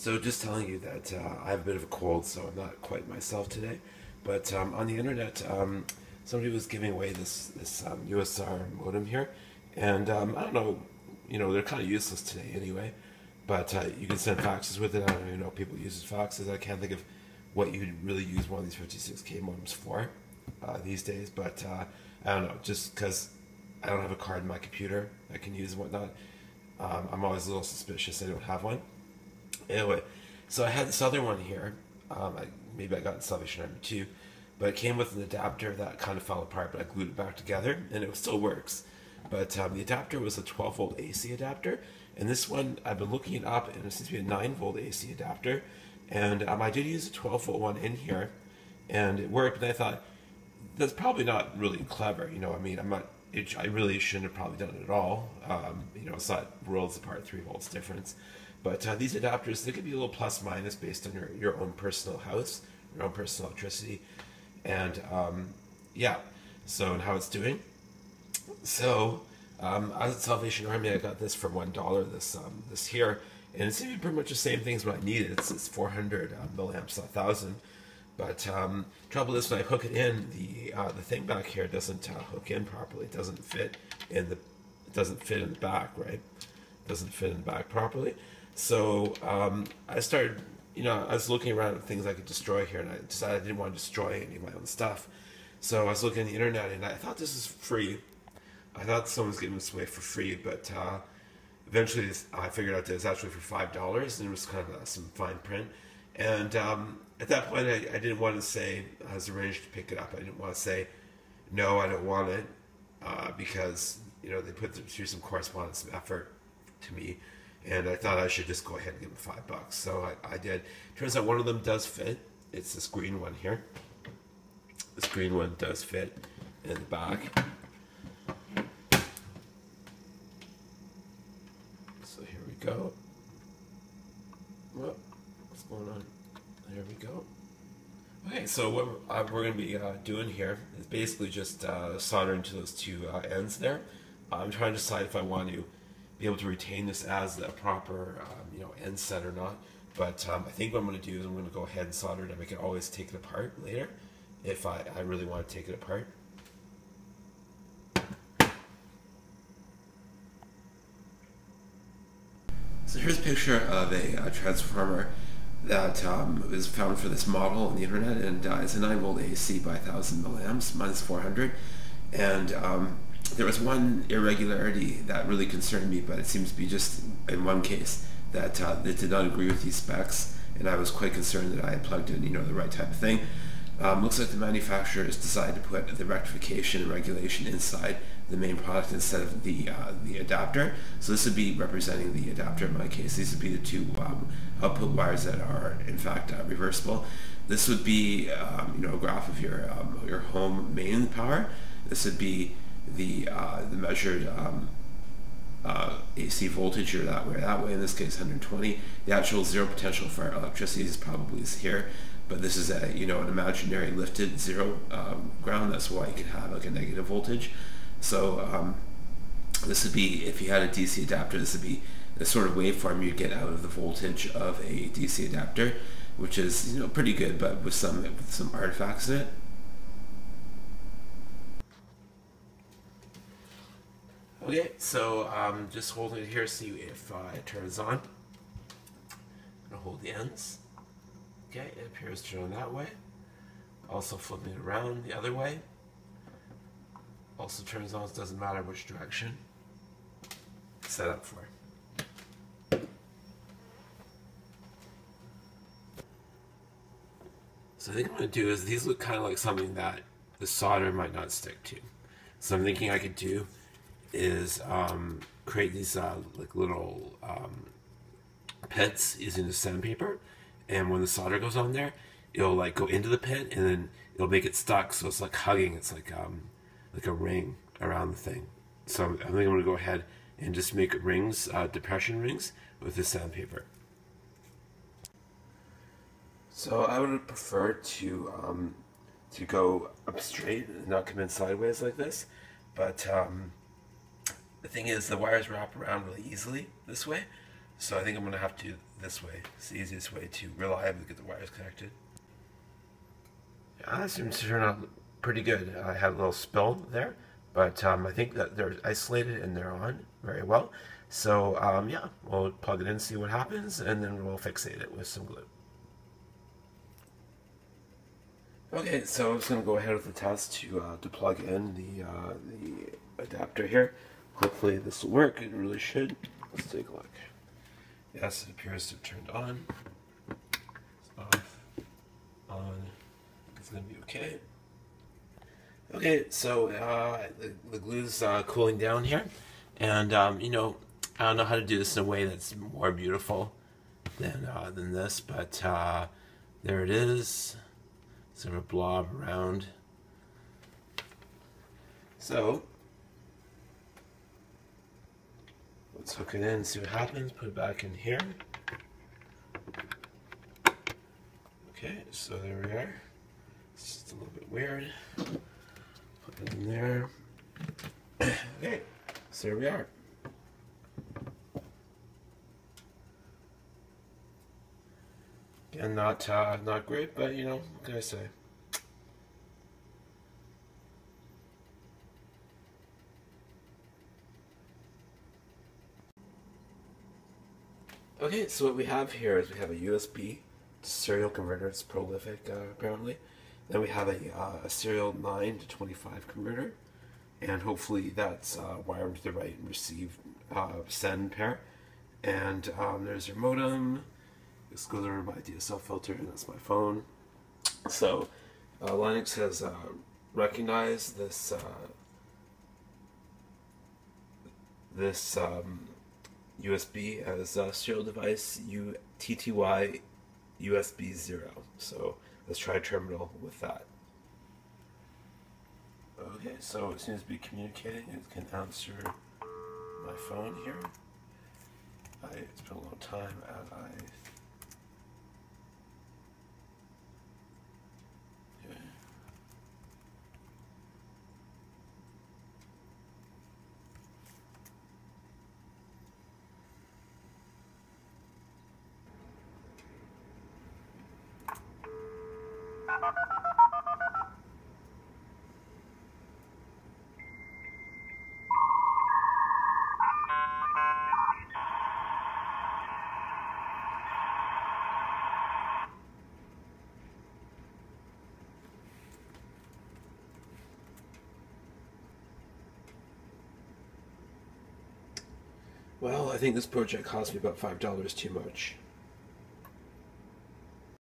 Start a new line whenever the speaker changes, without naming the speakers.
So just telling you that I have a bit of a cold, so I'm not quite myself today. But on the internet, somebody was giving away this USR modem here, and I don't know, they're kind of useless today anyway. But you can send faxes with it. I don't even know if people use faxes. I can't think of what you'd really use one of these 56K modems for these days. But I don't know, just because I don't have a card in my computer I can use and whatnot. I'm always a little suspicious I don't have one. Anyway, so I had this other one here. Maybe I got the Salvation Army too, but it came with an adapter that kind of fell apart, but I glued it back together, and it still works. But the adapter was a 12-volt AC adapter, and this one, I've been looking it up, and it seems to be a 9-volt AC adapter. And I did use a 12-volt one in here, and it worked, but I thought, that's probably not really clever, I mean, I really shouldn't have probably done it at all. It's not worlds apart, 3 volts difference. But these adapters, they could be a little plus minus based on your own personal house, your own personal electricity, and yeah. So and how it's doing. So I was at Salvation Army. I got this for $1. This here, and it's pretty much the same thing as what I needed. It's 400 milliamps, 1,000. But trouble is when I hook it in, the thing back here doesn't hook in properly. It doesn't fit in the back, right? It doesn't fit in the back properly. So I started, I was looking around at things I could destroy here, and I decided I didn't want to destroy any of my own stuff. So I was looking at the internet, and I thought this is free. I thought someone was giving this away for free, but eventually I figured out that it was actually for $5, and it was kind of some fine print. And at that point, I didn't want to say I was arranged to pick it up. I didn't want to say, no, I don't want it, because, they put through some correspondence, some effort to me. And I thought I should just go ahead and give them $5. So I did. Turns out one of them does fit. It's this green one here. This green one does fit in the back. So here we go. What's going on? There we go. Okay, so what we're going to be doing here is basically just soldering to those two ends there. I'm trying to decide if I want to be able to retain this as a proper, end set or not. But I think what I'm going to do is I'm going to go ahead and solder it, and I can always take it apart later if I really want to take it apart. So here's a picture of a transformer that is found for this model on the internet, and it's a 9-volt AC by 1,000 milliamps, minus 400. And there was one irregularity that really concerned me, but it seems to be just in one case that it did not agree with these specs, and I was quite concerned that I had plugged in, the right type of thing. Looks like the manufacturer has decided to put the rectification and regulation inside the main product instead of the adapter. So this would be representing the adapter in my case. These would be the two output wires that are in fact reversible. This would be a graph of your home main power. This would be the measured AC voltage here that way, in this case 120. The actual zero potential for electricity is probably here, but this is a an imaginary lifted zero ground. That's why you could have like a negative voltage. So this would be, if you had a DC adapter, this would be the sort of waveform you'd get out of the voltage of a DC adapter, which is pretty good, but with some artifacts in it. Okay, so just holding it here, see if it turns on. I'm going to hold the ends. Okay, it appears to turn on that way. Also flipping it around the other way. Also turns on, it doesn't matter which direction it's set up for. So I think what I'm going to do is, these look kind of like something that the solder might not stick to. So I'm thinking I could do is create these like little pits using the sandpaper, and when the solder goes on there, it'll like go into the pit, and then it'll make it stuck, so it's like hugging. It's like a ring around the thing. So I think I'm going to go ahead and just make rings, depression rings, with the sandpaper. So I would prefer to go up straight and not come in sideways like this, but the thing is, the wires wrap around really easily this way, So I think I'm going to have to do it this way. It's the easiest way to reliably get the wires connected. Yeah, that seems to turn out pretty good. I had a little spill there, but I think that they're isolated and they're on very well. So yeah, we'll plug it in, see what happens, and then we'll fixate it with some glue. Okay, so I'm just going to go ahead with the test to plug in the adapter here. Hopefully this will work. It really should. Let's take a look. Yes, it appears to have turned on. It's off. On. It's going to be okay. Okay, so the glue's cooling down here. And, you know, I don't know how to do this in a way that's more beautiful than this, but there it is. Sort of a blob around. So let's hook it in and see what happens. Put it back in here. Okay, so there we are. It's just a little bit weird. Put it in there. Okay, so there we are. Again, not great, but you know, what can I say? Okay, so what we have here is we have a USB serial converter. It's prolific, apparently. Then we have a serial 9 to 25 converter, and hopefully that's wired to the right and receive send pair. And there's your modem. This goes over my DSL filter, and that's my phone. So Linux has recognized this USB as a serial device TTY USB 0. So let's try a terminal with that. Okay, so it seems to be communicating. It can answer my phone here. It's been a long time as I... Well, I think this project cost me about $5 too much.